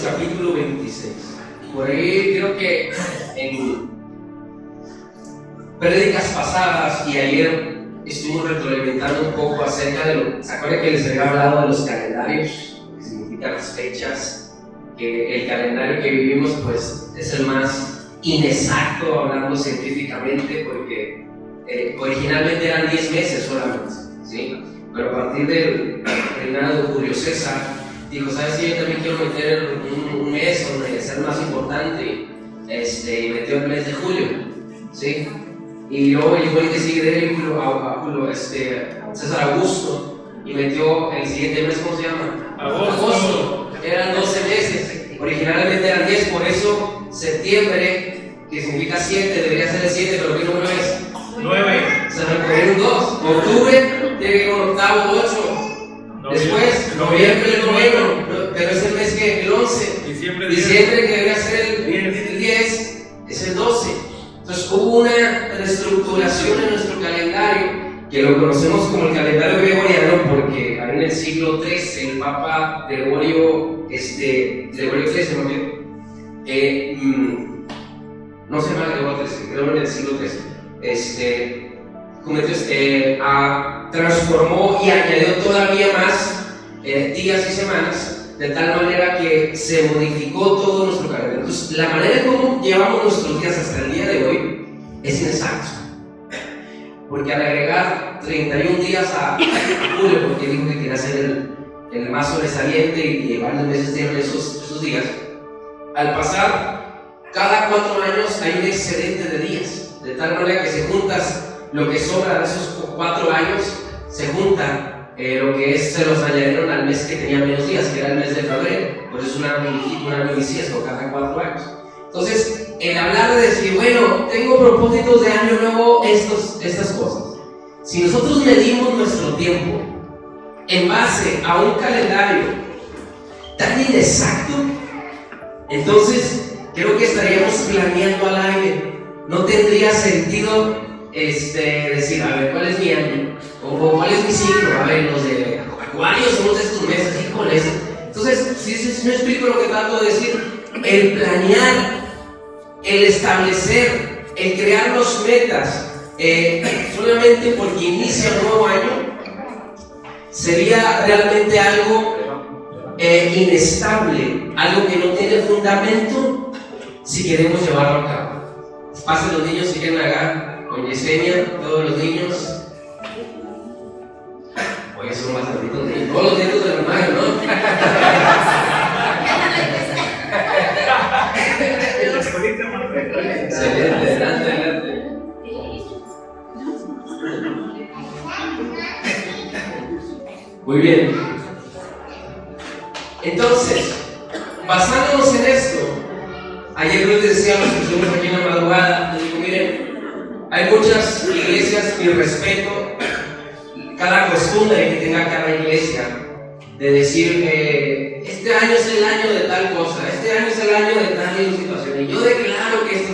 capítulo 26. Por ahí creo que en prédicas pasadas y ayer estuvimos retroalimentando un poco acerca de lo. ¿Se acuerdan que les había hablado de los calendarios? Que significan las fechas. Que el calendario que vivimos pues es el más inexacto hablando científicamente, porque originalmente eran 10 meses solamente, ¿sí? Pero a partir del reinado de Julio César dijo, ¿sabes qué? Yo también quiero meter un mes donde sea el más importante, y metió el mes de julio, ¿sí? Y luego llegó el que sigue de él, César Augusto, y metió el siguiente mes, ¿cómo se llama? Agosto. Eran 12 meses, originalmente eran 10, por eso septiembre, que significa 7, debería ser el 7, pero ¿qué número es? 9. Se recogieron 2. Octubre tiene que ir con octavo, 8. Después, noviembre, el noveno, pero es el mes que el 11. Diciembre que debería ser el 10, es el 12. Entonces hubo una reestructuración en nuestro calendario, que lo conocemos como el calendario gregoriano, porque en el siglo XIII el Papa Gregorio XIII, no se llama Gregorio XIII, creo en el siglo XIII, transformó y añadió todavía más días y semanas, de tal manera que se modificó todo nuestro calendario. Entonces, la manera en cómo llevamos nuestros días hasta el día de hoy es inexacto, porque al agregar 31 días a julio, porque dijo que quería ser el más sobresaliente y llevar los meses de esos días, al pasar cada 4 años hay un excedente de días, de tal manera que si juntas lo que sobra de esos 4 años, se junta lo que es, se los añadieron al mes que tenía menos días, que era el mes de febrero. Por eso es una bisiesto cada 4 años. Entonces, el hablar de decir, bueno, tengo propósitos de año nuevo, estas cosas. Si nosotros medimos nuestro tiempo en base a un calendario tan inexacto, entonces creo que estaríamos planeando al aire. No tendría sentido decir, a ver, ¿cuál es mi año? O ¿cuál es mi ciclo? A ver, los de Acuario son de estos meses, híjoles. Entonces, si me explico lo que trato de decir, el planear, el establecer, el crearnos metas, solamente porque inicia un nuevo año, sería realmente algo inestable, algo que no tiene fundamento si queremos llevarlo a cabo. Pasen los niños si quieren acá, con Yesenia, todos los niños. Oye, son más benditos niños, todos los nietos de la madre, ¿no? Excelente, adelante. Muy bien. Entonces, basándonos en esto, ayer les decía a los que estuvimos aquí en la madrugada, les digo, miren, hay muchas iglesias, mi respeto, cada costumbre que tenga cada iglesia, de decir, este año es el año de tal cosa, este año es el año de tal situación, y yo declaro que esto,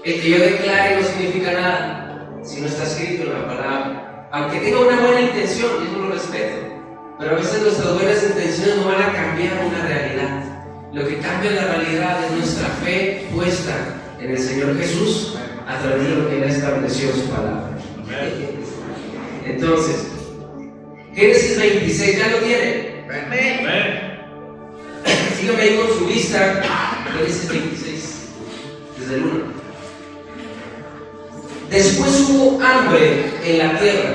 el que yo declare no significa nada, si no está escrito en la palabra, aunque tenga una buena intención, y eso lo respeto, pero a veces nuestras buenas intenciones no van a cambiar una realidad. Lo que cambia la realidad es nuestra fe puesta en el Señor Jesús a través de lo que Él estableció en su palabra. Entonces, Génesis 26, ¿ya lo tienen? Síganme ahí con su vista. Génesis 26, desde el 1. Después hubo hambre en la tierra,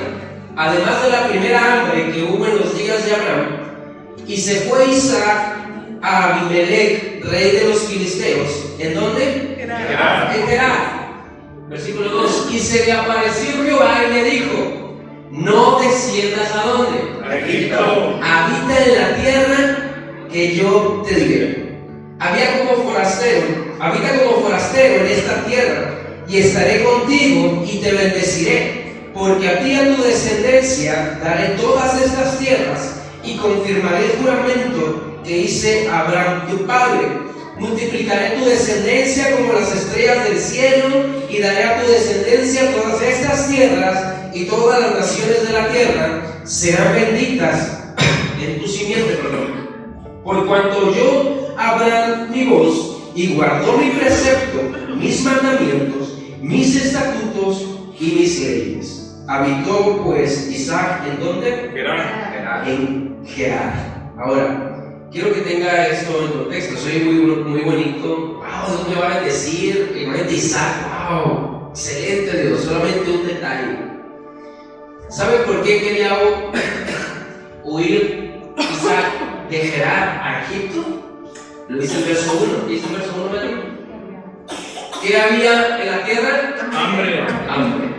además de la primera hambre que hubo en los días de Abraham, y se fue Isaac a Abimelech, rey de los filisteos. ¿En dónde? En Gerar. Versículo 2. Y se le apareció Jehová y le dijo: no desciendas a dónde? A Egipto. Habita en la tierra que yo te diré. Habita como forastero en esta tierra, y estaré contigo y te bendeciré, porque a ti y a tu descendencia daré todas estas tierras, y confirmaré el juramento que hice a Abraham tu padre. Multiplicaré tu descendencia como las estrellas del cielo, y daré a tu descendencia todas estas tierras, y todas las naciones de la tierra serán benditas en tu simiente. Por cuanto oyó Abraham mi voz y guardó mi precepto, mis mandamientos, mis estatutos y mis leyes. Habitó pues Isaac ¿en dónde? Gerar. En Gerar. Ahora, quiero que tenga esto en contexto. Soy muy bonito. Wow, Dios me va a bendecir. Imagínate Isaac. Wow, excelente Dios. Solamente un detalle. ¿Sabe por qué quería huir Isaac de Gerar a Egipto? Lo dice el verso 1. ¿Dice el verso 1, Mario? ¿Qué había en la tierra? Hambre.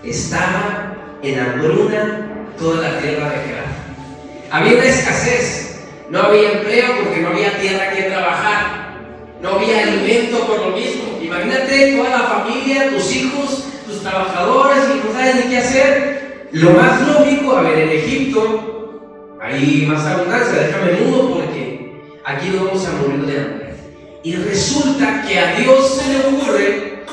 Estaba en hambruna toda la tierra de Gerar. Había una escasez. No había empleo porque no había tierra que trabajar. No había alimento por lo mismo. Imagínate toda la familia, tus hijos, tus trabajadores y no sabes ni qué hacer. Lo más lógico, a ver, en Egipto hay más abundancia. Déjame mudo porque aquí no vamos a morir de hambre. Y resulta que a Dios se le ocurre,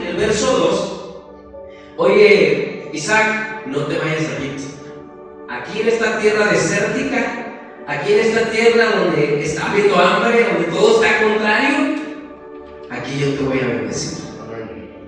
en el verso 2, oye, Isaac, no te vayas a Egipto. Aquí en esta tierra desértica, aquí en esta tierra donde está habiendo hambre, donde todo está contrario, aquí yo te voy a bendecir.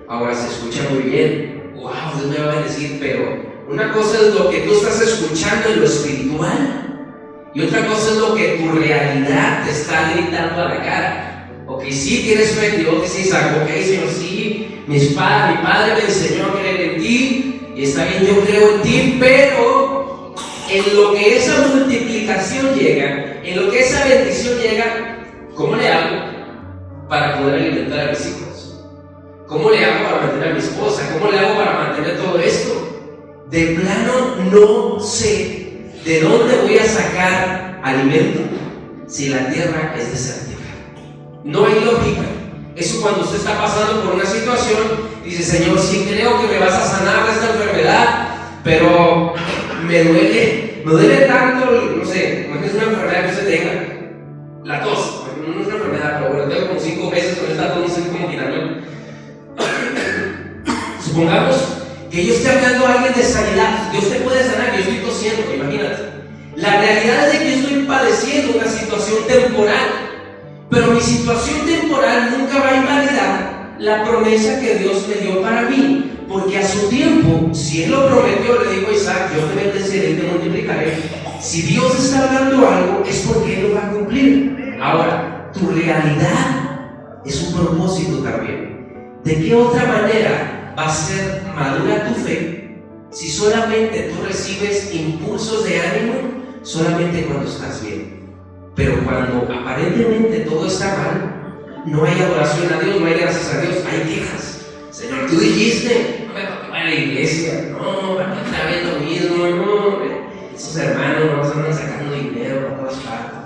Ahora se escucha muy bien. Wow, Dios me va a bendecir, pero una cosa es lo que tú estás escuchando en lo espiritual y otra cosa es lo que tu realidad te está gritando a la cara. Ok, sí tienes fe en Dios, dice Isaac. Ok, Señor, sí, mi padre me enseñó a creer en ti y está bien, yo creo en ti, pero en lo que esa multiplicación llega, en lo que esa bendición llega, ¿cómo le hago para poder alimentar a mis hijos? ¿Cómo le hago para mantener a mi esposa? ¿Cómo le hago para mantener todo esto? De plano no sé de dónde voy a sacar alimento si la tierra es desértica. No hay lógica. Eso cuando usted está pasando por una situación, dice, Señor, sí creo que me vas a sanar de esta enfermedad, pero me duele tanto, no sé, no es una enfermedad que usted tenga, la tos, no es una enfermedad, pero bueno, tengo como 5 meses con esta tos, no sé cómo quitarlo. Supongamos que yo esté hablando a alguien de sanidad, Dios te puede sanar, yo estoy tosiendo, imagínate. La realidad es de que yo estoy padeciendo una situación temporal, pero mi situación temporal nunca va a invalidar la promesa que Dios me dio para mí, porque a su tiempo, si Él lo prometió, le digo a Isaac, yo te bendeciré y te multiplicaré. Si Dios está hablando algo, es porque Él lo va a cumplir. Ahora, tu realidad es un propósito también. ¿De qué otra manera va a ser madura tu fe si solamente tú recibes impulsos de ánimo solamente cuando estás bien? Pero cuando aparentemente todo está mal, no hay adoración a Dios, no hay gracias a Dios, hay quejas. Señor, tú dijiste, no me toca a la iglesia, no, otra vez lo mismo, no, esos hermanos nos andan sacando dinero por todas partes.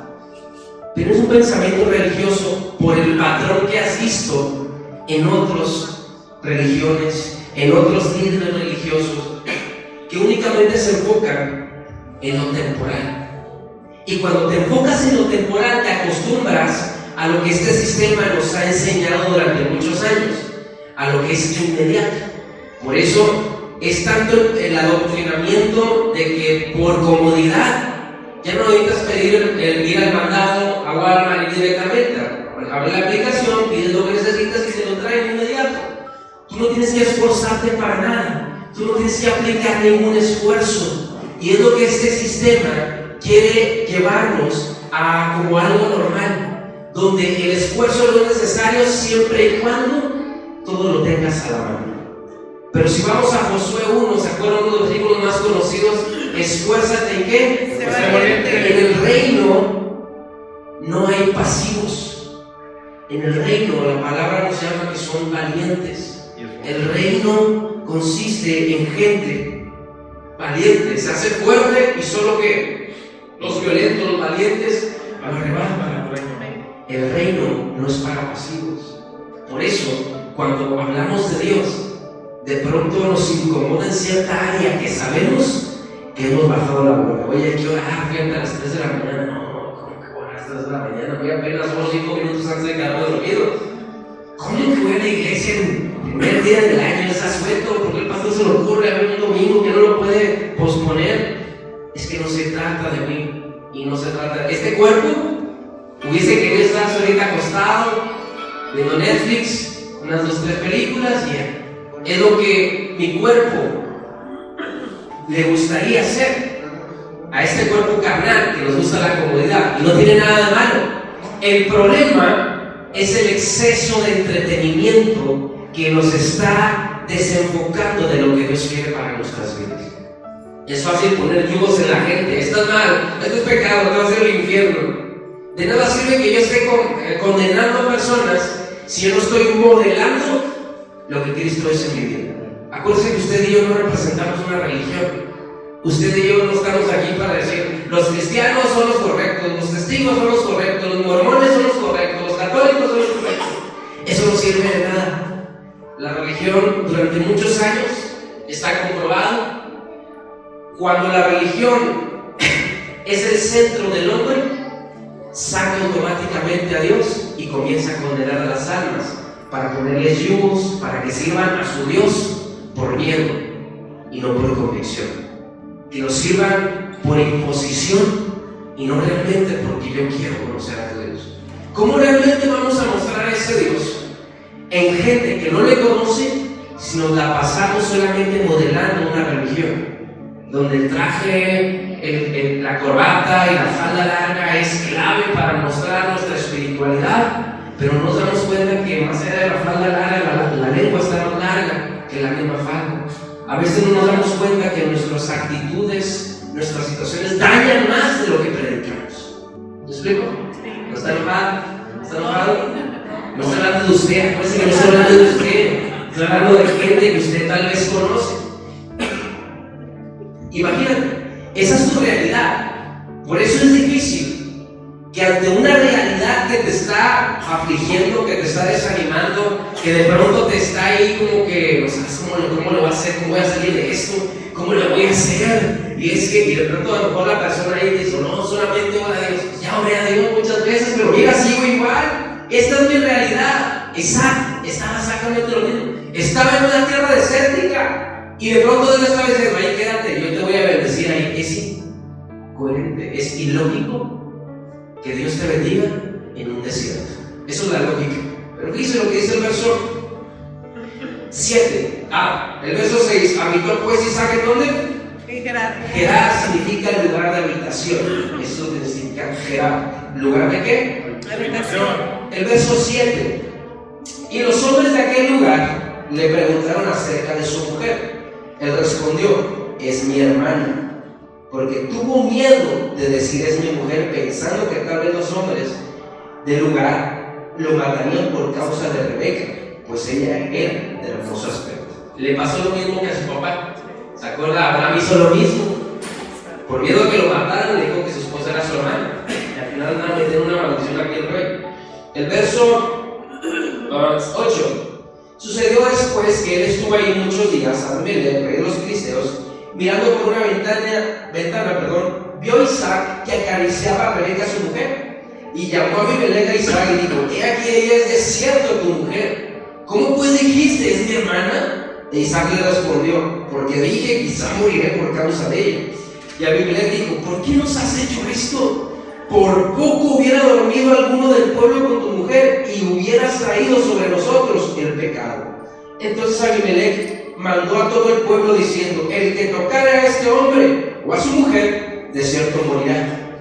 Tienes un pensamiento religioso por el patrón que has visto en otras religiones, en otros líderes religiosos, que únicamente se enfocan en lo temporal. Y cuando te enfocas en lo temporal, te acostumbras a lo que este sistema nos ha enseñado durante muchos años, a lo que es inmediato. Por eso es tanto el adoctrinamiento de que por comodidad ya no necesitas pedir el ir al mandado a Walmart directamente. Abre la aplicación, pides lo que necesitas y se lo traen inmediato. Tú no tienes que esforzarte para nada, tú no tienes que aplicar ningún esfuerzo. Y es lo que este sistema quiere llevarnos a como algo normal, donde el esfuerzo no es necesario siempre y cuando todo lo tengas a la mano. Pero si vamos a Josué 1, ¿se acuerdan uno de los versículos más conocidos? Esfuérzate en qué? En el reino no hay pasivos. En el reino la palabra nos llama que son valientes. El reino consiste en gente valiente, se hace fuerte y solo que los violentos, los valientes, lo arrebatan. El reino no es para pasivos. Por eso, cuando hablamos de Dios, de pronto nos incomoda en cierta área que sabemos que hemos bajado la bola. Oye, hay que orar frente a las 3 de la mañana. No, ¿cómo que orar a las 3 de la mañana? Voy apenas 5 minutos antes de quedarme dormido. ¿Cómo que voy a la iglesia en el primer día del año? Es asueto, porque el pastor se le ocurre a ver un domingo que no lo puede posponer. Es que no se trata de mí y Y no se trata de este cuerpo. Hubiese querido estar ahorita acostado, viendo Netflix, unas 2 o 3 películas y ya. Es lo que mi cuerpo le gustaría hacer. A este cuerpo carnal que nos gusta la comodidad. Y no tiene nada de malo. El problema es el exceso de entretenimiento que nos está desenfocando de lo que Dios quiere para nuestras vidas. Es fácil poner yugos en la gente. Esto es malo, esto es pecado, te va a hacer el infierno. De nada sirve que yo esté condenando a personas si yo no estoy modelando lo que Cristo es en mi vida. Acuérdense que usted y yo no representamos una religión. Usted y yo no estamos aquí para decir los cristianos son los correctos, los testigos son los correctos, los mormones son los correctos, los católicos son los correctos. Eso no sirve de nada. La religión durante muchos años está comprobado. Cuando la religión es el centro del hombre, saca automáticamente a Dios y comienza a condenar a las almas para ponerles yugos, para que sirvan a su Dios por miedo y no por convicción, que nos sirvan por imposición y no realmente porque yo quiero conocer a Dios. ¿Cómo realmente vamos a mostrar a ese Dios en gente que no le conoce si nos la pasamos solamente modelando una religión? Donde el traje, la corbata y la falda larga es clave para mostrar nuestra espiritualidad, pero no nos damos cuenta que más allá de la falda larga, la lengua está más larga que la misma falda. A veces no nos damos cuenta que nuestras actitudes, nuestras situaciones dañan más de lo que predicamos. ¿Me explico? ¿No está enojado? ¿Está enojado? No estoy hablando de usted, acuérdense que no estoy hablando de usted, estoy hablando de gente que usted tal vez conoce. Imagínate, esa es tu realidad. Por eso es difícil que ante una realidad que te está afligiendo, que te está desanimando, que de pronto te está ahí como que no sabes cómo lo voy a hacer, cómo voy a salir de esto, cómo lo voy a hacer. Y es que de pronto a lo mejor la persona ahí dice, no, solamente ora a Dios. Ya oré a Dios muchas veces, pero mira, sigo igual. Esta es mi realidad. Exacto, estaba exactamente lo mismo. Estaba en una tierra desértica. Y de pronto Dios estaba diciendo, ahí quédate, yo te voy a bendecir ahí. Es incoherente, es ilógico que Dios te bendiga en un desierto. Eso es la lógica. Pero dice lo que dice el verso 7. El verso 6. Habitó pues Isaac en ¿dónde? Gerar significa lugar de habitación. Eso significa Gerar. ¿Lugar de qué? Habitación. El verso 7. Y los hombres de aquel lugar le preguntaron acerca de su mujer. Él respondió, es mi hermana, porque tuvo miedo de decir es mi mujer, pensando que tal vez los hombres del lugar lo matarían por causa de Rebeca, pues ella era de hermoso aspecto. Le pasó lo mismo que a su papá. ¿Se acuerda? Abraham hizo lo mismo. Por miedo a que lo mataran, le dijo que su esposa era su hermana. Y al final van a meter una maldición aquí el rey. El verso 8. Sucedió después que él estuvo ahí muchos días, Abimelech, rey de los filisteos, mirando por una ventana, vio a Isaac que acariciaba a Rebeca su mujer, y llamó a Abimelech a Isaac y dijo, he aquí ella es cierto tu mujer. ¿Cómo pues dijiste, es mi hermana? E Isaac le respondió, porque dije, quizá moriré por causa de ella. Y Abimelech dijo, ¿por qué nos has hecho esto? Por poco hubiera dormido alguno del pueblo con tu mujer y hubieras traído sobre nosotros el pecado. Entonces Abimelech mandó a todo el pueblo diciendo, el que tocare a este hombre o a su mujer, de cierto morirá.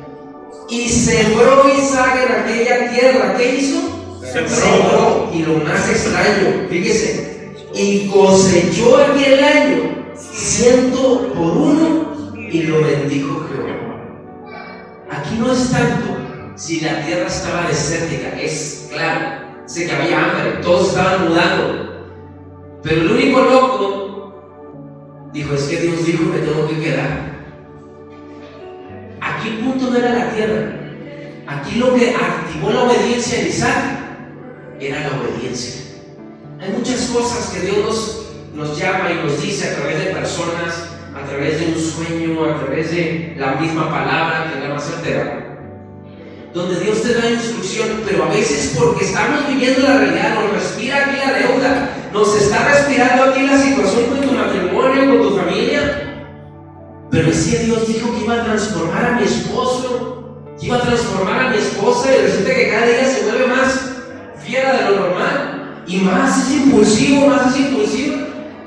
Y sembró Isaac en aquella tierra. ¿Qué hizo? Sembró. Y lo más extraño, fíjese, y cosechó aquel año 100 por 1 y lo bendijo Jehová. Aquí no es tanto si la tierra estaba desértica, es claro, sé que había hambre, todos estaban mudando, pero el único loco dijo, es que Dios dijo, me tengo que quedar. Aquí el punto no era la tierra, aquí lo que activó la obediencia en Isaac era la obediencia. Hay muchas cosas que Dios nos llama y nos dice a través de personas, a través de un sueño, a través de la misma palabra, que es la más certera, donde Dios te da instrucción, pero a veces porque estamos viviendo la realidad, nos respira aquí la deuda, nos está respirando aquí la situación con tu matrimonio, con tu familia, pero es que Dios dijo que iba a transformar a mi esposo, que iba a transformar a mi esposa, y resulta que cada día se vuelve más fiera de lo normal, y más es impulsivo,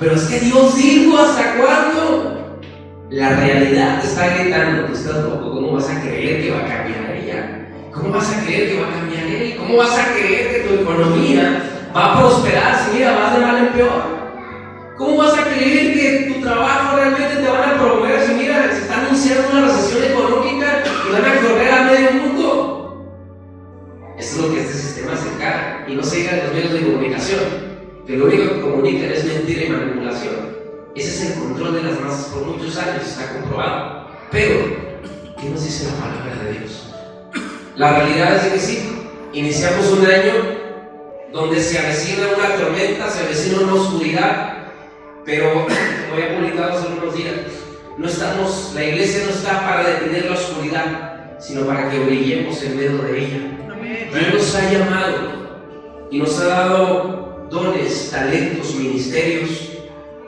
pero es que Dios dijo, ¿hasta cuándo? La realidad te está gritando, tú estás loco, ¿cómo vas a creer que va a cambiar ella? ¿Cómo vas a creer que va a cambiar él? ¿Cómo vas a creer que tu economía va a prosperar si mira, vas de mal en peor? ¿Cómo vas a creer que tu trabajo realmente te van a promover si mira, se está anunciando una recesión económica y van a correr a medio mundo? Eso es lo que este sistema se encarga, y no se diga en los medios de comunicación, que lo único que comunican es mentira y manipulación. Ese es el control de las masas por muchos años, está comprobado. Pero, ¿qué nos dice la palabra de Dios? La realidad es de que sí, iniciamos un año donde se avecina una tormenta, se avecina una oscuridad, pero como ya publicado hace unos días, la iglesia no está para detener la oscuridad, sino para que brillemos en medio de ella. Dios nos ha llamado y nos ha dado dones, talentos, ministerios,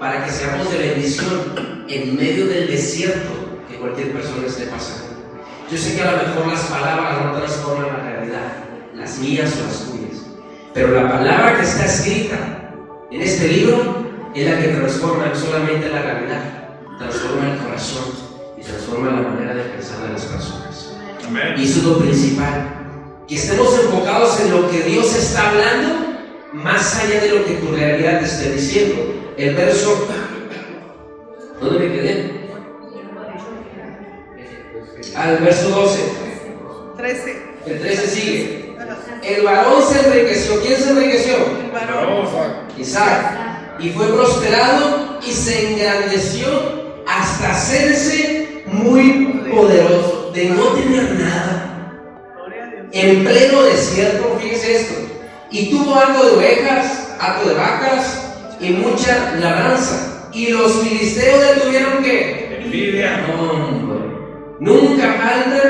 para que seamos de bendición en medio del desierto que cualquier persona esté pasando. Yo sé que a lo mejor las palabras no transforman la realidad, las mías o las tuyas, pero la palabra que está escrita en este libro es la que transforma no solamente la realidad, transforma el corazón y transforma la manera de pensar de las personas. Amén. Y eso es lo principal, que estemos enfocados en lo que Dios está hablando, más allá de lo que tu realidad te esté diciendo. El verso, ¿dónde me quedé? Al verso 12. 13. El 13 sigue. El varón se enriqueció. ¿Quién se enriqueció? El varón. Isaac. Y fue prosperado y se engrandeció hasta hacerse muy poderoso, de no tener nada, en pleno desierto. Fíjese esto. Y tuvo algo de ovejas, algo de vacas y mucha labranza. Y los filisteos le tuvieron que envidia. Nunca falta.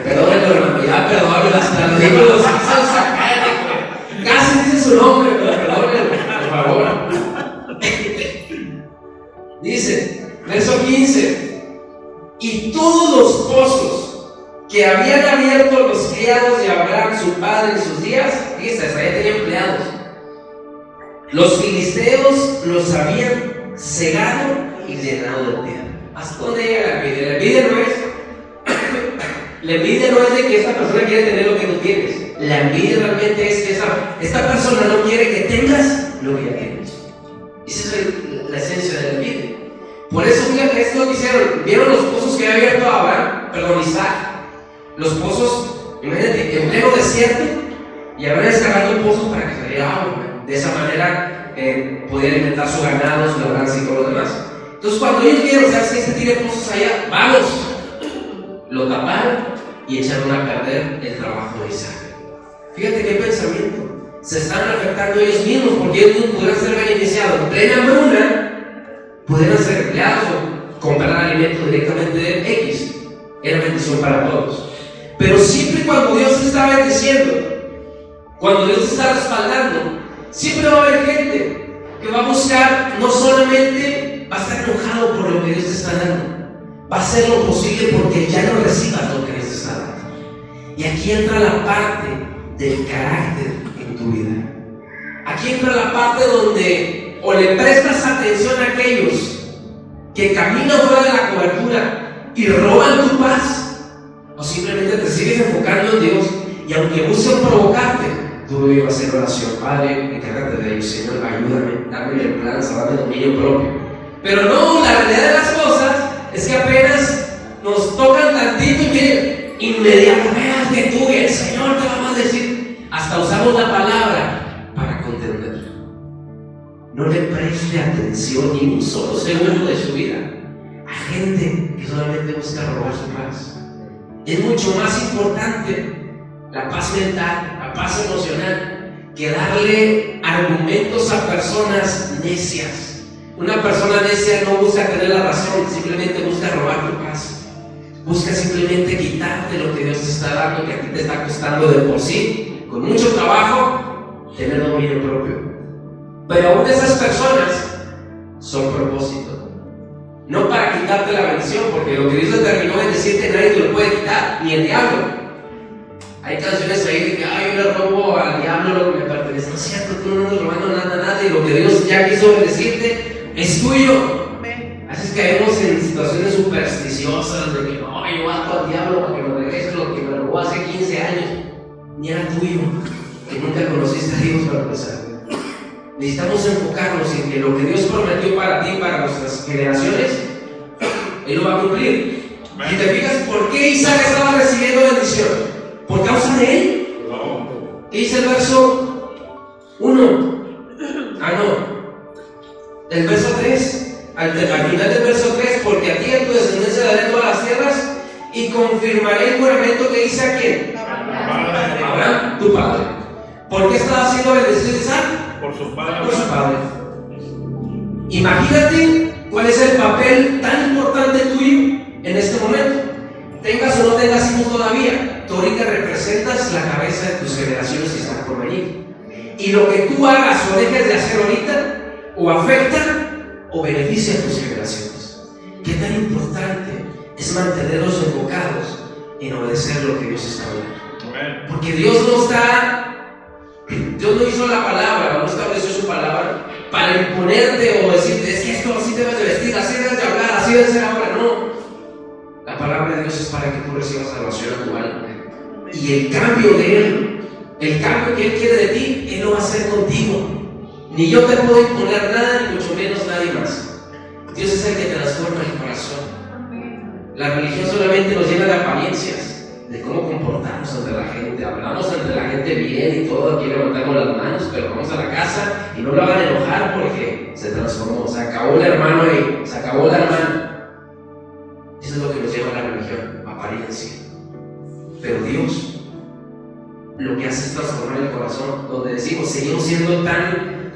Perdón, hermano, ya perdón, hasta los digo, los hizo sacar. Casi dice su nombre, pero perdónenlo, por favor. Dice, verso 15: y todos los pozos que habían abierto los criados de Abraham, su padre, en sus días, fíjense, hasta allá tenía empleados. Los filisteos los habían cegado y llenado de tierra. ¿Hasta dónde llega la envidia? La envidia no es la envidia no es de que esta persona quiere tener lo que tú tienes. La envidia realmente es que esta persona no quiere que tengas lo que ya tienes. Esa es la esencia de la envidia. Por eso, fíjate, esto es lo que hicieron. Vieron los pozos que había abierto Isaac. Los pozos, imagínate, en pleno desierto, y habían excavado un pozo para que saliera agua. De esa manera podía alimentar su ganado, su labranza y todo lo demás. Entonces, cuando ellos vieron, ¿sabes que este tiene pozos allá? ¡Vamos! Lo taparon y echaron a perder el trabajo de Isaac. Fíjate qué pensamiento. Se están afectando ellos mismos, porque ellos no pudieran ser beneficiados. En plena hambruna, pudieran ser empleados o comprar alimento directamente de X. Era bendición para todos. Pero siempre cuando Dios te está bendiciendo, cuando Dios te está respaldando, siempre va a haber gente que va a buscar, no solamente va a estar enojado por lo que Dios te está dando, va a hacer lo posible porque ya no recibas lo que Dios te está dando. Y aquí entra la parte del carácter en tu vida. Aquí entra la parte donde o le prestas atención a aquellos que caminan fuera de la cobertura y roban tu paz, o simplemente te sigues enfocando en Dios, y aunque busquen provocarte, tú debes hacer oración. Padre, encárgate de ellos, Señor, ayúdame, dame templanza, dame dominio propio. Pero no, la realidad de las cosas es que apenas nos tocan tantito y miren, inmediatamente que tú y el Señor te vamos a decir, hasta usamos la palabra para contender. No le preste atención ni un solo segundo de su vida a gente que solamente busca robar su paz. Es mucho más importante la paz mental, la paz emocional, que darle argumentos a personas necias. Una persona necia no busca tener la razón, simplemente busca robar tu paz. Busca simplemente quitarte lo que Dios te está dando, que a ti te está costando de por sí, con mucho trabajo, tener dominio propio. Pero aún esas personas son propósito. No para quitarte la bendición, porque lo que Dios determinó bendecirte nadie te lo puede ni el diablo. Hay canciones ahí de que yo le robo al diablo lo que me pertenece. No es cierto, tú no andas robando nada a nadie. Lo que Dios ya quiso bendecirte es tuyo. Así es que caemos en situaciones supersticiosas de que no, yo mato al diablo para que me regrese lo que me robó hace 15 años. Ni era tuyo, que nunca conociste a Dios para empezar. Necesitamos enfocarnos en que lo que Dios prometió para ti y para nuestras generaciones, Él lo va a cumplir. Y te fijas por qué Isaac estaba recibiendo bendición. ¿Por causa de él? ¿Qué dice el verso 1? El verso 3. Al final del verso 3, porque a ti y a tu descendencia daré todas las tierras y confirmaré el juramento que hice a quién. Abraham, tu padre. ¿Por qué estaba siendo bendecido Isaac? Por su padre. Por su padre. Imagínate cuál es el papel tan importante tuyo en este momento. Tengas o no tengas hijos todavía, tú ahorita representas la cabeza de tus generaciones que están por venir. Y lo que tú hagas o dejes de hacer ahorita, o afecta o beneficia a tus generaciones. ¿Qué tan importante es mantenerlos enfocados en obedecer lo que Dios está hablando? Porque Dios no hizo la palabra, no estableció su palabra para imponerte o decirte, es que esto así debes de vestir, así debes de hablar, así debes de ser ahora. No, la palabra de Dios es para que tú recibas salvación a tu alma. Y el cambio de Él, el cambio que Él quiere de ti, Él lo va a hacer contigo. Ni yo te puedo imponer nada, ni mucho menos nadie más. Dios es el que transforma el corazón. La religión solamente nos llena de apariencias, de cómo comportamos ante la gente. Hablamos ante la gente bien y todo, aquí levantamos las manos, pero vamos a la casa y no lo hagan enojar porque se transformó. Se acabó el hermano ahí, se acabó la hermana. Eso es lo que nos lleva a la religión, apariencia. Pero Dios lo que hace es transformar el corazón, donde decimos, seguimos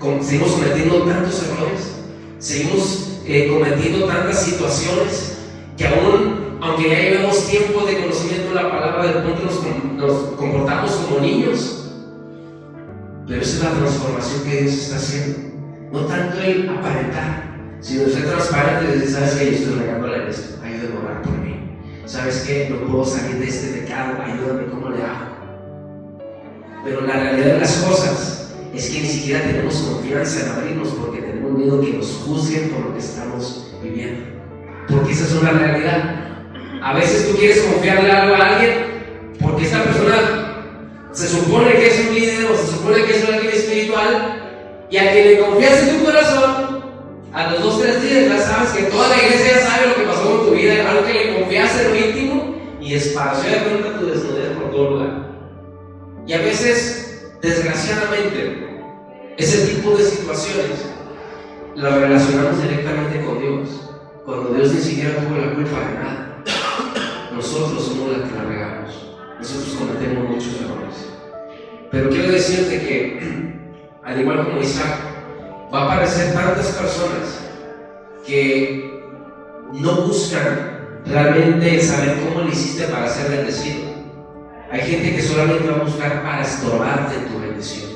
cometiendo tantos errores, seguimos cometiendo tantas situaciones que aún, aunque ya llevemos tiempo de conocimiento de la palabra, de pronto nos comportamos como niños. Pero esa es la transformación que Dios está haciendo. No tanto el aparentar, sino el ser transparente y decir, ¿sabes qué? Yo estoy regándole en esto, ayúdame a orar por mí. ¿Sabes qué? No puedo salir de este pecado, ayúdame, ¿cómo le hago? Pero la realidad de las cosas es que ni siquiera tenemos confianza en abrirnos porque tenemos miedo que nos juzguen por lo que estamos viviendo. Porque esa es una realidad. A veces tú quieres confiarle algo a alguien porque esta persona se supone que es un líder o se supone que es un alguien espiritual, y a quien le confías en tu corazón, a los 2 o 3 días ya sabes que toda la iglesia ya sabe lo que pasó con tu vida, algo que le confías en lo íntimo y esparció de cuenta tu desnudez por todo lugar. Y a veces, desgraciadamente, ese tipo de situaciones las relacionamos directamente con Dios, cuando Dios ni siquiera tuvo la culpa de nada. Nosotros somos los que la regamos, nosotros cometemos muchos errores. Pero quiero decirte que, al igual como Isaac, va a aparecer tantas personas que no buscan realmente saber cómo le hiciste para ser bendecido. Hay gente que solamente va a buscar para estorbarte en tu bendición,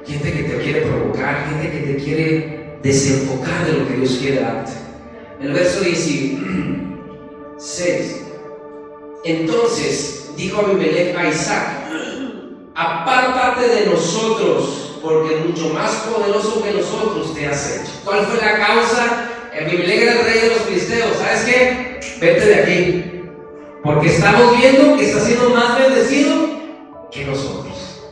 gente que te quiere provocar, gente que te quiere desenfocar de lo que Dios quiere darte. El verso 16: entonces dijo Abimelech a Isaac, apártate de nosotros, porque mucho más poderoso que nosotros te has hecho. ¿Cuál fue la causa? Abimelech era el rey de los filisteos. ¿Sabes qué? Vete de aquí, porque estamos viendo que está siendo más bendecido que nosotros.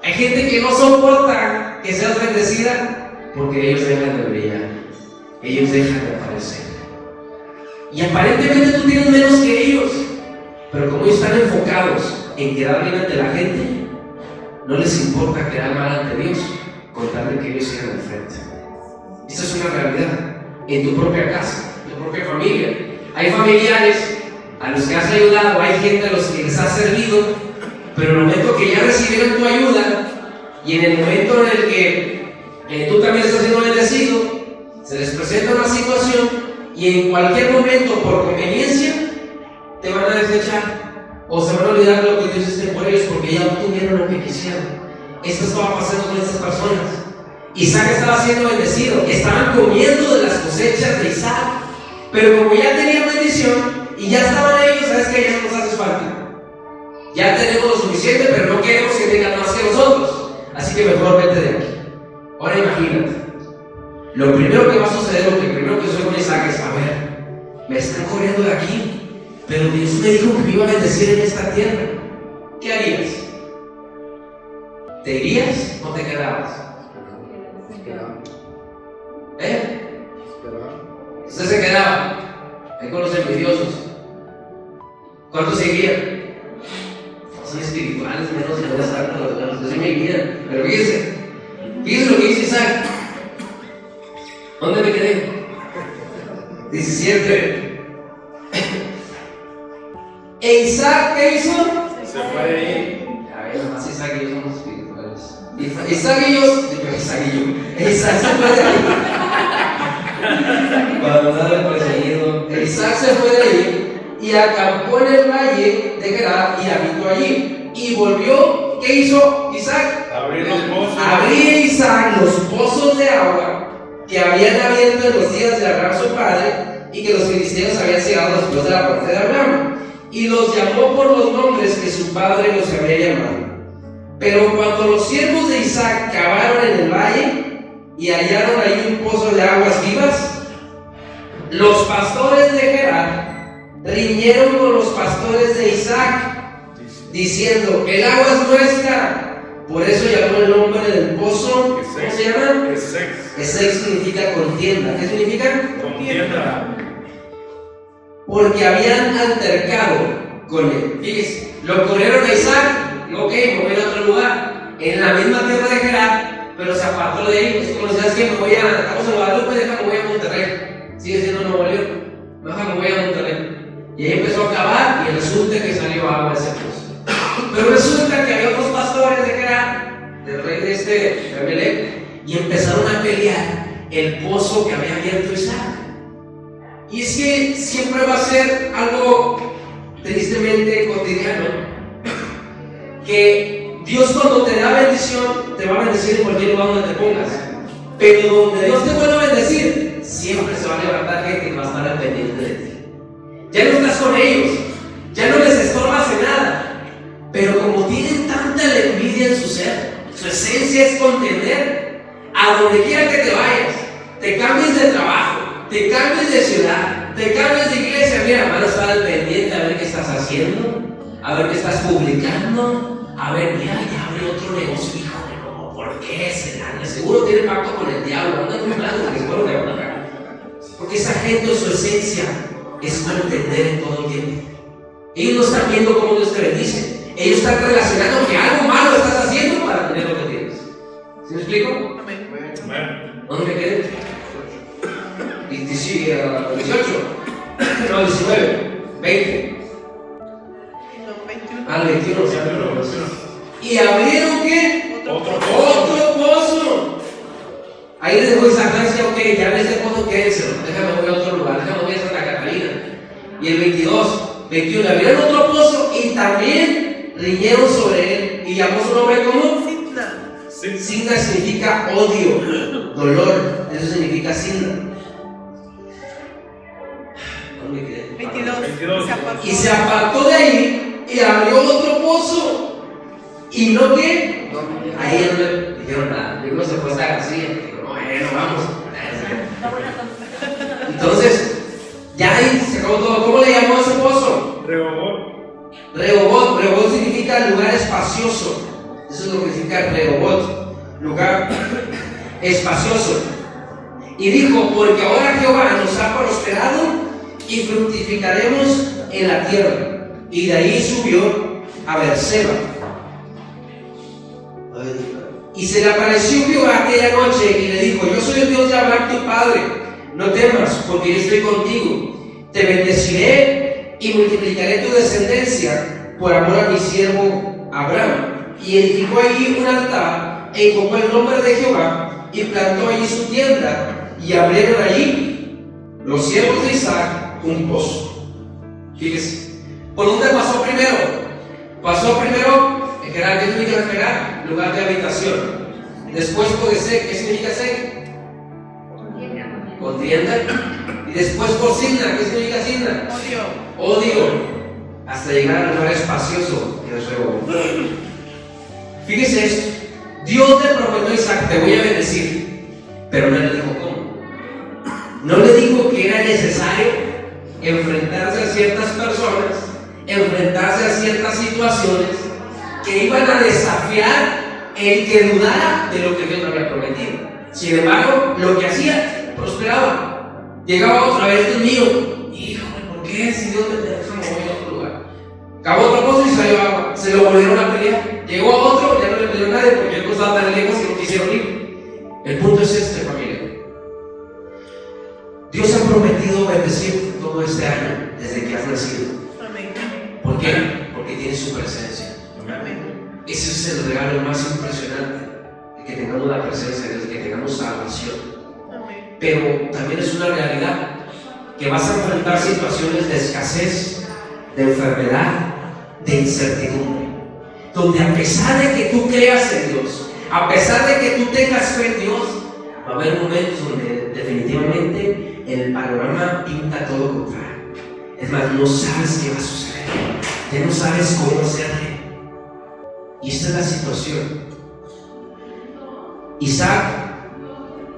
Hay gente que no soporta que seas bendecida porque ellos dejan de brillar, ellos dejan de aparecer. Y aparentemente tú tienes menos que ellos, pero como ellos están enfocados en quedar bien ante la gente, no les importa quedar mal ante Dios, con tal de que ellos sigan al frente. Esta es una realidad en tu propia casa, en tu propia familia. Hay familiares a los que has ayudado, hay gente a los que les has servido, pero en el momento que ya recibieron tu ayuda y en el momento en el que tú también estás siendo bendecido, se les presenta una situación y en cualquier momento, por conveniencia, te van a desechar o se van a olvidar de lo que Dios esté por ellos porque ya obtuvieron lo que quisieron. Esto estaba pasando con estas personas. Isaac estaba siendo bendecido, estaban comiendo de las cosechas de Isaac, pero como ya tenían bendición y ya estaban ellos, ¿sabes qué? Ya no nos hace falta. Ya tenemos lo suficiente, pero no queremos que tengan más que nosotros. Así que mejor vete de aquí. Ahora imagínate. Lo primero que va a suceder, lo primero que sucede con Isaac es: a ver, me están corriendo de aquí, pero Dios me dijo que me iba a bendecir en esta tierra. ¿Qué harías? ¿Te irías o te quedabas? Usted se quedaba ahí con los envidiosos. ¿Cuántos seguían? Son espirituales, menos si no están con los de mi vida. Pero fíjense lo que dice Isaac. ¿Dónde me quedé? 17. ¿E Isaac qué hizo? Se fue de ahí. A ver, nomás Isaac y yo somos espirituales. Isaac se fue de ahí. Cuando estaba perseguido, Isaac se fue de ahí y acampó en el valle de Gerar y habitó allí. Y volvió, ¿qué hizo Isaac? Abrir los pozos. Abría Isaac los pozos de agua que habían abierto en los días de Abraham su padre, y que los filisteos habían cegado después de la muerte de Abraham, y los llamó por los nombres que su padre los había llamado. Pero cuando los siervos de Isaac cavaron en el valle y hallaron ahí un pozo de aguas vivas, los pastores de Gerar riñeron con los pastores de Isaac, diciendo: el agua es nuestra. Por eso llamó el nombre del pozo, ¿cómo se llama? Esec significa contienda. ¿Qué significa? Contienda. Porque habían altercado con él. Fíjese, lo corrieron a Isaac, ok, mover a otro lugar, en la misma tierra de Gerar, pero se apartó de ahí. Es como si sabes que estamos en Guadalupe, déjame, voy a Monterrey. Sigue siendo Nuevo León, déjame, voy a Monterrey. Y ahí empezó a cavar y resulta que salió agua de ese pozo. Pero resulta que había otros pastores de Gerar, del rey de Abimelech, y empezaron a pelear el pozo que había abierto Isaac. Y es que siempre va a ser algo tristemente cotidiano, que Dios, cuando te da bendición, te va a bendecir en cualquier lugar donde te pongas. Pero donde Dios te vuelve a bendecir, siempre se va a levantar gente que va a estar al pendiente de ti. Ya no estás con ellos, ya no les estorbas en nada. Pero como tienen tanta envidia en su ser, su esencia es contender. A donde quiera que te vayas, te cambies de trabajo, te cambies de ciudad, te cambies de iglesia, mira, van a estar al pendiente a ver qué estás haciendo, a ver qué estás publicando, a ver, mira, ya abrió otro negocio, híjole, no, ¿por qué será? Seguro tiene pacto con el diablo, anda con platos que seguro te van a pagar. Porque esa gente, su esencia es contender en todo el tiempo. Ellos no están viendo cómo Dios te bendice. Ellos están relacionando que algo malo estás haciendo para tener lo que tienes. ¿Sí me explico? Amén. ¿Dónde me quedé? 18, no, 19, 20. No, 21. Al 21, ¿y abrieron qué? Otro pozo. Ahí les dejó esa gracia, ok, ya en este pozo quédenselo, déjame voy a otro lugar, déjame voy a Santa Catalina. Y el 21, abrieron otro pozo y también riñeron sobre él, y llamó su nombre como Sinda. Significa odio, dolor, eso significa Sinda. ¿Dónde me quedé? 22. Y se apartó de ahí y abrió otro pozo. ¿Y no qué? Ahí no le dijeron nada. Digo, se fue a estar así. Digo, bueno, vamos. Entonces, ya ahí se acabó todo. ¿Cómo le llamó a ese pozo? Rehobot significa lugar espacioso. Eso es lo que significa Rehobot, lugar espacioso. Y dijo: porque ahora Jehová nos ha prosperado y fructificaremos en la tierra. Y de ahí subió a Beerseba. Y se le apareció Jehová aquella noche y le dijo: yo soy el Dios de Abraham tu padre, no temas, porque yo estoy contigo. Te bendeciré y multiplicaré tu descendencia por amor a mi siervo Abraham. Y edificó allí un altar e invocó el nombre de Jehová y plantó allí su tienda, y abrieron allí los siervos de Isaac un pozo. Fíjese, ¿por dónde pasó primero? Pasó primero en Gerar. ¿Qué significa Gerar? Lugar de habitación. Después por Esec. ¿Qué significa Esec? Contienda. Y después por Sinda. ¿Qué significa Sinda? Odio. hasta llegar al lugar espacioso que es Rehoboam. Fíjese esto, Dios le prometió a Isaac: te voy a bendecir, pero no le dijo cómo. No le dijo que era necesario enfrentarse a ciertas personas, enfrentarse a ciertas situaciones que iban a desafiar el que dudara de lo que Dios le había prometido. Sin embargo, lo que hacía, prosperaba. Llegaba otra vez: Dios mío, híjole, ¿por qué si Dios me deja mover a otro lugar? Acabó otro pozo y salió agua. Se lo volvieron a pelear. Llegó a otro, ya no le peleó a nadie porque él no estaba tan lejos y no quisieron ir. El punto es este, familia. Dios ha prometido bendecir todo este año desde que has nacido. Amén. ¿Por qué? Porque tiene su presencia. Amén. Ese es el regalo más impresionante, de que tengamos la presencia de Dios, de que tengamos salvación. Amén. Pero también es una realidad que vas a enfrentar situaciones de escasez, de enfermedad, de incertidumbre, donde a pesar de que tú creas en Dios, a pesar de que tú tengas fe en Dios, va a haber momentos donde definitivamente el panorama pinta todo lo contrario. Es más, no sabes qué va a suceder, ya no sabes cómo hacerle. Y esta es la situación. Isaac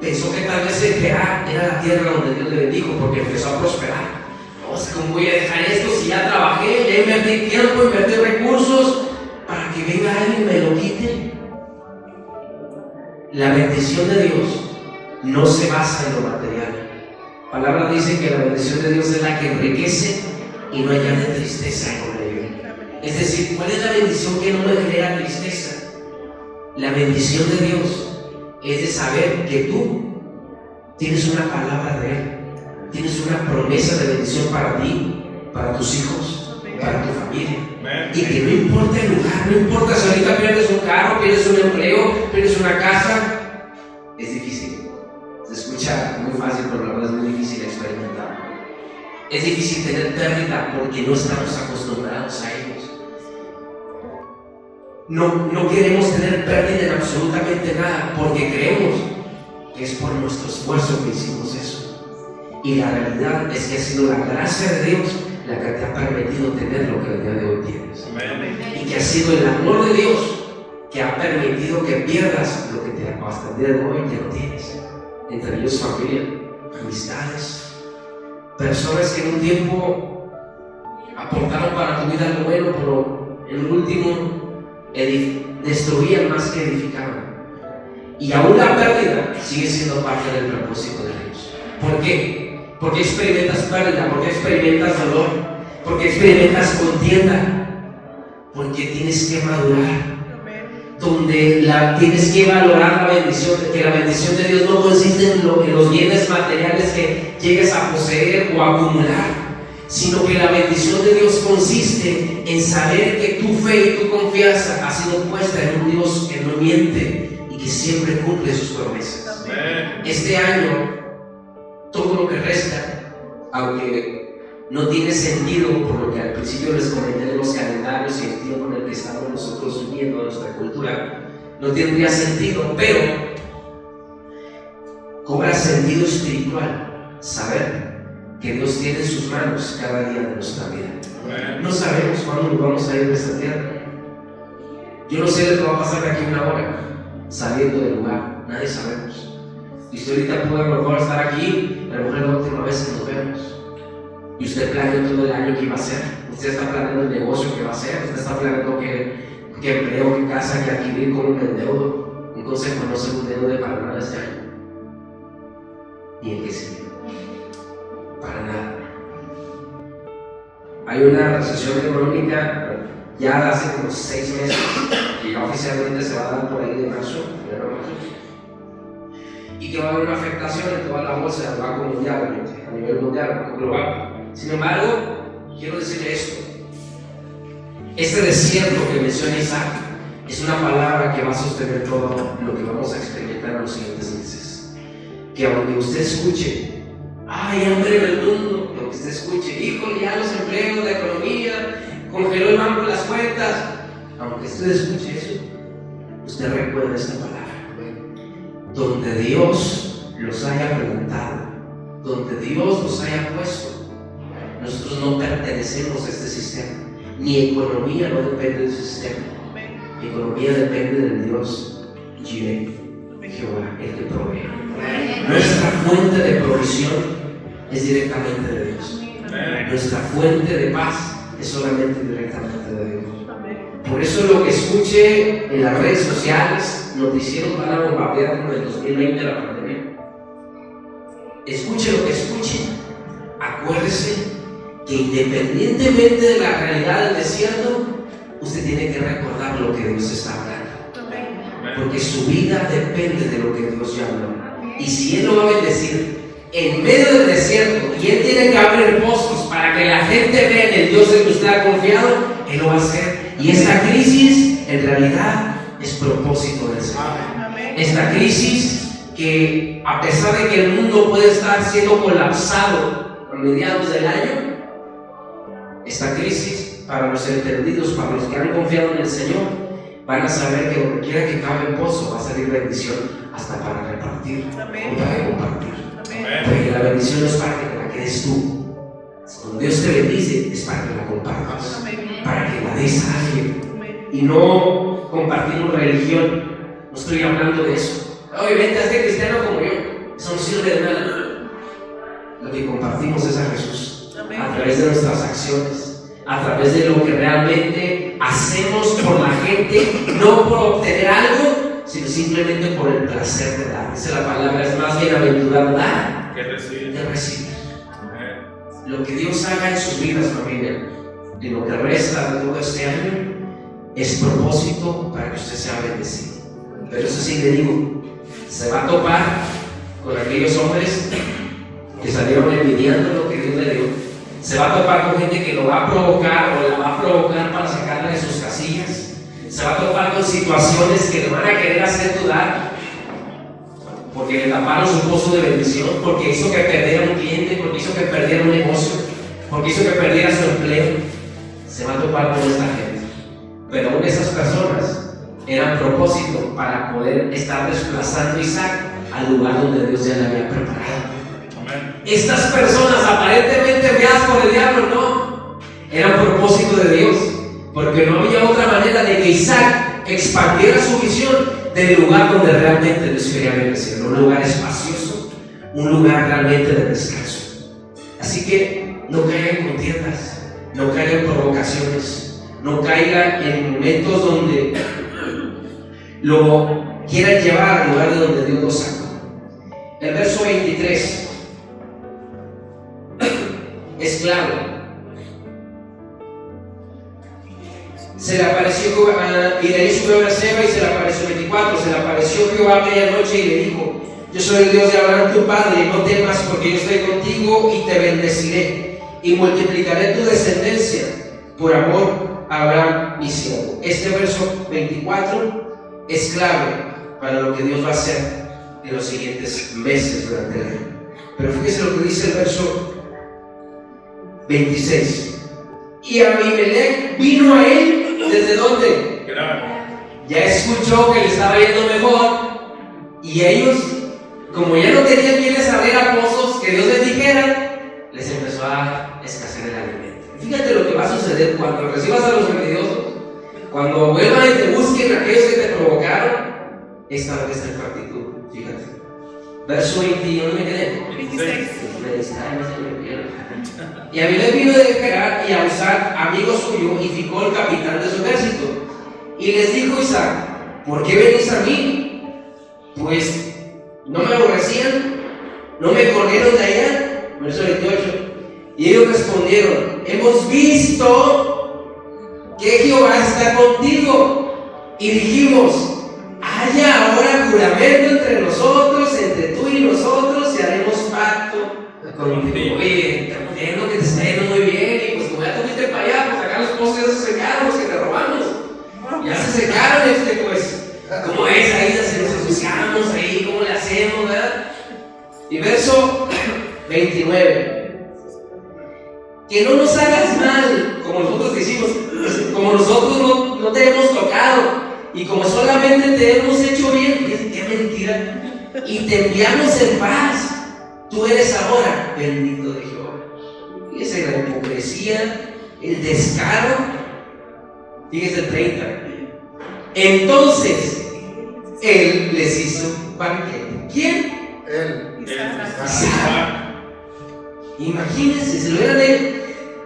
pensó que tal vez Gerar era la tierra donde Dios le bendijo, porque empezó a prosperar. O sea, ¿cómo voy a dejar esto si ya trabajé, ya invertí tiempo, invertí recursos para que venga alguien y me lo quite? La bendición de Dios no se basa en lo material. La palabra dice que la bendición de Dios es la que enriquece y no añade tristeza con ello. Es decir, ¿cuál es la bendición que no me genera tristeza? La bendición de Dios es de saber que tú tienes una palabra de Él, tienes una promesa de bendición para ti, para tus hijos, para tu familia. Y que no importa el lugar, no importa si ahorita pierdes un carro, pierdes un empleo, pierdes una casa. Es difícil, se escucha muy fácil, pero la verdad es muy difícil experimentar. Es difícil tener pérdida porque no estamos acostumbrados a ellos. No queremos tener pérdida en absolutamente nada porque creemos que es por nuestro esfuerzo que hicimos eso. Y la realidad es que ha sido la gracia de Dios la que te ha permitido tener lo que el día de hoy tienes. Y que ha sido el amor de Dios que ha permitido que pierdas lo que te hasta el día de hoy ya no tienes. Entre ellos familia, amistades, personas que en un tiempo aportaron para tu vida algo bueno, pero en el último destruían más que edificaban. Y aún la pérdida sigue siendo parte del propósito de Dios. ¿Por qué? Porque experimentas pérdida, porque experimentas dolor, porque experimentas contienda, porque tienes que madurar, donde tienes que valorar la bendición, que la bendición de Dios no consiste en los bienes materiales que llegues a poseer o a acumular, sino que la bendición de Dios consiste en saber que tu fe y tu confianza ha sido puesta en un Dios que no miente y que siempre cumple sus promesas. Este año, todo lo que resta, aunque no tiene sentido por lo que al principio les comenté de los calendarios y el tiempo en el que estamos nosotros viviendo nuestra cultura, no tendría sentido, pero cobra sentido espiritual saber que Dios tiene en sus manos cada día de nuestra vida. No sabemos cuándo nos vamos a ir de esta tierra. Yo no sé lo que va a pasar de aquí a una hora saliendo del lugar, nadie sabemos. Y usted ahorita puede a lo mejor estar aquí, a lo mejor es la última vez que nos vemos. Y usted planeó todo el año que iba a hacer. Usted está planeando el negocio que va a hacer. Usted está planeando qué empleo, qué casa, qué adquirir, cómo me endeudo. Un consejo: no se endeude para nada este año. Ni el que sigue. Para nada. Hay una recesión económica ya hace como 6 meses y ya oficialmente se va a dar por ahí de marzo, febrero, marzo. Y que va a haber una afectación en toda la bolsa del Banco Mundial, a nivel mundial, global. Sin embargo, quiero decirle esto: este desierto que menciona Isaac es una palabra que va a sostener todo lo que vamos a experimentar en los siguientes meses. Que aunque usted escuche, hay hambre en el mundo, aunque usted escuche, híjole, ya los empleos, la economía, congeló el banco las cuentas, aunque usted escuche eso, usted recuerda esta palabra: donde Dios los haya plantado, donde Dios los haya puesto. Nosotros no pertenecemos a este sistema, Mi economía no depende del sistema. Mi economía depende del Dios Jireh, Jehová, el que provee. Nuestra fuente de provisión es directamente de Dios. Nuestra fuente de paz es solamente directamente de Dios. Por eso lo que escuche en las redes sociales, noticieros van a bombardear como en el 2020 la pandemia. Escuche lo que escuche. Acuérdese que independientemente de la realidad del desierto, usted tiene que recordar lo que Dios está hablando. Porque su vida depende de lo que Dios ya habló. Y si Él lo va a bendecir en medio del desierto y Él tiene que abrir pozos para que la gente vea en el Dios en que usted ha confiado, Él lo va a hacer. Y esta crisis en realidad es propósito del Señor. Esta crisis que a pesar de que el mundo puede estar siendo colapsado a mediados del año, esta crisis para los entendidos, para los que han confiado en el Señor, van a saber que donde quiera que cabe el pozo va a salir bendición hasta para repartir y para compartir. Porque la bendición no es para que te la quedes tú. Cuando Dios te bendice es para que la compartas, para que la des a alguien. Y no compartimos religión. No estoy hablando de eso. Obviamente, hazte cristiano como yo. Eso no sirve de nada. Lo que compartimos es a Jesús a través de nuestras acciones, a través de lo que realmente hacemos por la gente, no por obtener algo, sino simplemente por el placer de dar. Dice la palabra, es más bienaventurado dar que recibir. Lo que Dios haga en sus vidas, familia, y lo que resta de todo este año, es propósito para que usted sea bendecido. Pero eso sí le digo, se va a topar con aquellos hombres que salieron envidiando lo que Dios le dio. Se va a topar con gente que lo va a provocar o la va a provocar para sacarla de sus casillas. Se va a topar con situaciones que le van a querer hacer dudar, porque le taparon su pozo de bendición, porque hizo que perdiera un cliente, porque hizo que perdiera un negocio, porque hizo que perdiera su empleo. Se va a topar con esta gente. Pero aún esas personas eran propósito para poder estar desplazando a Isaac al lugar donde Dios ya le había preparado. Estas personas aparentemente enviadas por el diablo, no, eran propósito de Dios, porque no había otra manera de que Isaac expandiera su visión del lugar donde realmente Dios quería bendecirlo, un lugar espacioso, un lugar realmente de descanso. Así que no caiga en contiendas, no caiga en provocaciones, no caiga en momentos donde lo quieran llevar al lugar de donde Dios lo sacó. El verso 23 es claro. Se le apareció Jehová, y de ahí subió a Beerseba y se le apareció 24. Se le apareció Jehová a medianoche y le dijo: yo soy el Dios de Abraham tu padre, no temas, porque yo estoy contigo y te bendeciré y multiplicaré tu descendencia por amor a Abraham mi siervo. Este verso 24 es clave para lo que Dios va a hacer en los siguientes meses durante el año. Pero fíjese lo que dice el verso 26. Y Abimelech vino a él, ¿desde dónde? Ya escuchó que le estaba yendo mejor, y ellos, como ya no tenían quien les abriera pozos que Dios les dijera, les empezó a escasear el alimento. Fíjate lo que va a suceder cuando recibas a los envidiosos, cuando vuelvan y te busquen aquellos que te provocaron. Esta vez está en tu actitud, fíjate. Verso 21, ¿me quedé? 26. Y Abimelech vino de Gerar y a Isaac, amigo suyo, y Ficol, capitán de su ejército. Y les dijo Isaac: ¿por qué venís a mí? Pues no me aborrecían, no me corrieron de allá. Verso 28. Y ellos respondieron: hemos visto que Jehová está contigo. Y dijimos: haya ahora juramento entre nosotros, entre tú y nosotros, y haremos pacto contigo. Oye, estamos viendo que te está yendo muy bien, y pues como ya te fuiste para allá, pues acá los pozos ya se secaron, los que te robamos. Ya se secaron, pues, como es ahí, se nos asociamos ahí, ¿cómo le hacemos, verdad? Y verso 29. Que no nos hagas mal, como nosotros decimos, como nosotros no te hemos tocado, y como solamente te hemos hecho bien. Qué mentira. Y te enviamos en paz. Tú eres ahora bendito de Jehová. Fíjese la hipocresía, el descaro Fíjese el 30. Entonces él les hizo banquete. ¿Quién? Él. Isaac. Imagínense, si usted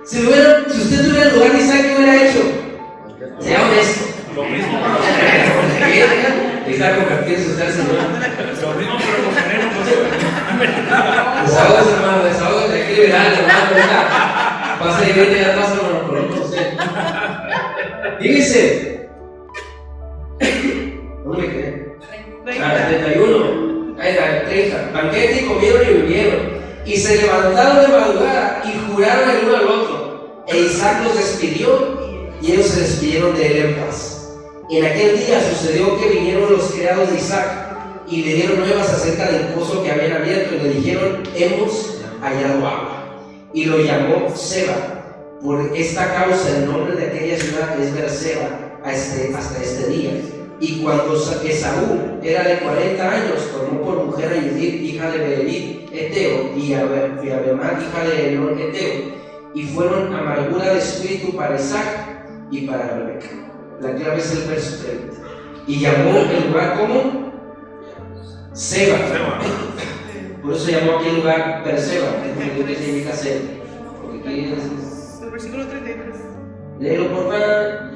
tuviera el lugar de Isaac, ¿qué hubiera hecho? Sea honesto. Lo mismo, Está convertirse usted al Señor. lo mismo, pero con veneno, pues. Desahogos, hermano, desahogos de aquí liberal, hermano. Ahorita pasa y vete ya atrás, hermano, por no sé. Fíjese. ¿Dónde me quedé? 31. Ahí está, 30. Banquete y comieron y bebieron. Y se levantaron de madrugada y juraron el uno al otro. E Isaac los despidió y ellos se despidieron de él en paz. En aquel día sucedió que vinieron los criados de Isaac y le dieron nuevas acerca del pozo que habían abierto y le dijeron: hemos hallado agua. Y lo llamó Seba. Por esta causa el nombre de aquella ciudad es Beerseba hasta este día. Y cuando Esaú era de 40 años, tomó por mujer a Judith, hija de Beerit Eteo, y a Abimael, hija de Elón Eteo, y fueron amargura de espíritu para Isaac y para Rebeca. La clave es el verso 30. Y llamó el lugar como Seba. Por eso llamó aquel lugar Beerseba, que significa Seba. Porque aquí es El versículo 33. léelo por favor.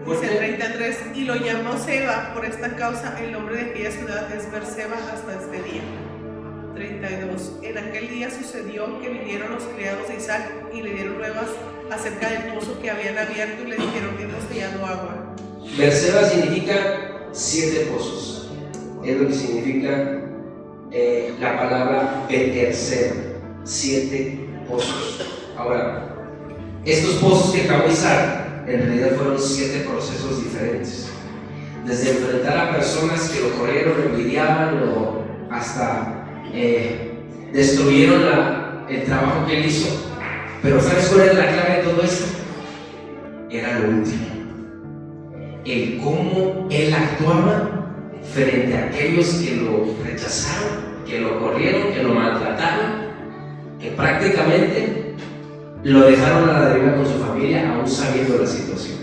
Dice el 33, y lo llamó Seba, por esta causa el nombre de aquella ciudad es Beerseba hasta este día. 32. En aquel día sucedió que vinieron los criados de Isaac y le dieron nuevas acerca del pozo que habían abierto y le dijeron: hemos hallado agua. Beerseba significa 7 pozos. Es lo que significa la palabra Beerseba, 7 pozos. Ahora, estos pozos que acabó Isaac en realidad fueron 7 procesos diferentes. Desde enfrentar a personas que lo corrieron, lo envidiaban, o hasta destruyeron el trabajo que él hizo. Pero ¿sabes cuál es la clave de todo esto? Era lo último. El cómo él actuaba frente a aquellos que lo rechazaron, que lo corrieron, que lo maltrataron, que prácticamente lo dejaron a la deriva con su familia, aún sabiendo la situación.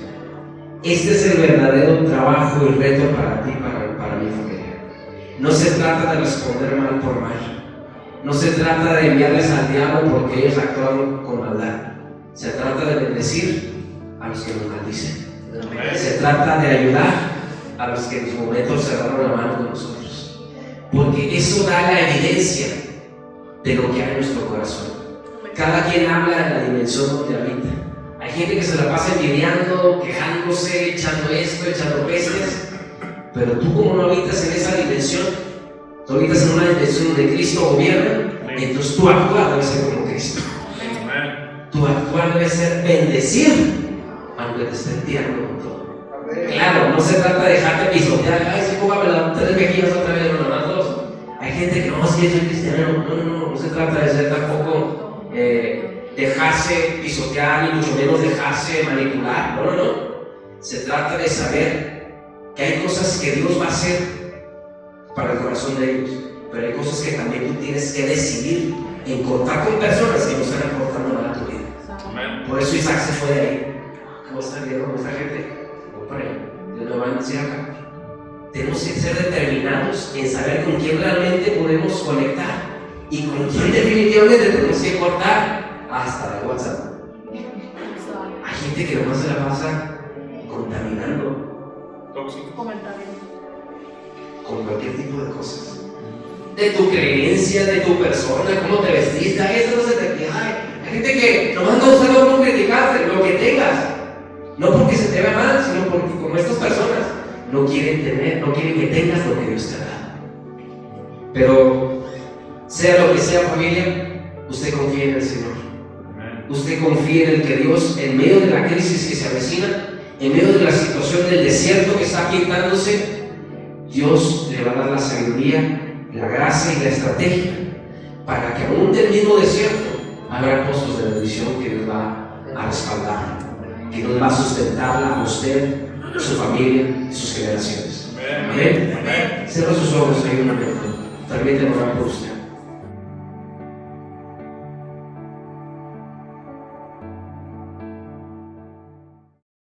Este es el verdadero trabajo y reto para ti, para mi familia. No se trata de responder mal por mal. No se trata de enviarles al diablo porque ellos actuaron con maldad. Se trata de bendecir a los que nos maldicen. Se trata de ayudar a los que en su momento cerraron la mano con nosotros. Porque eso da la evidencia de lo que hay en nuestro corazón. Cada quien habla en la dimensión donde habita. Hay gente que se la pasa envidiando, quejándose, echando esto, echando pestes. Pero tú, como no habitas en esa dimensión, tú habitas en una dimensión donde Cristo gobierna, entonces tu actuar debe ser como Cristo. Tu actuar debe ser bendecir, aunque te estén tirando con todo. Claro, no se trata de dejarte pisotear. Ay, sí, póngame las 3 mejillas otra vez, no, nomás 2. Hay gente que no, es que soy cristiano. No se trata de ser tampoco dejarse pisotear, ni mucho menos dejarse manipular. No. Se trata de saber que hay cosas que Dios va a hacer para el corazón de ellos, pero hay cosas que también tú tienes que decidir en cortar con personas que no están aportando nada a tu vida. Por eso Isaac se fue de ahí. ¿Cómo está bien con esta gente? Voy para allá. Dios me va a decir acá. Tenemos que ser determinados en saber con quién realmente podemos conectar y con quién definitivamente tenemos que cortar hasta de WhatsApp. Hay gente que nomás se la pasa contaminando, Tóxico. con cualquier tipo de cosas. De tu creencia, de tu persona, cómo te vestiste, eso no se te queda. Hay gente que nomás no solo por criticarte lo que tengas, no porque se te vea mal, sino porque como estas personas no quieren que tengas lo que Dios te da. Pero sea lo que sea, familia, usted confía en el Señor. Usted confía en el que Dios, en medio de la crisis que se avecina, en medio de la situación del desierto que está pintándose, Dios le va a dar la sabiduría, la gracia y la estrategia para que aún del mismo desierto habrá pozos de bendición que Dios va a respaldar, que Dios va a sustentarla a usted, su familia y sus generaciones. Amén. Cierra sus ojos ahí un momento. Permítanme orar por usted.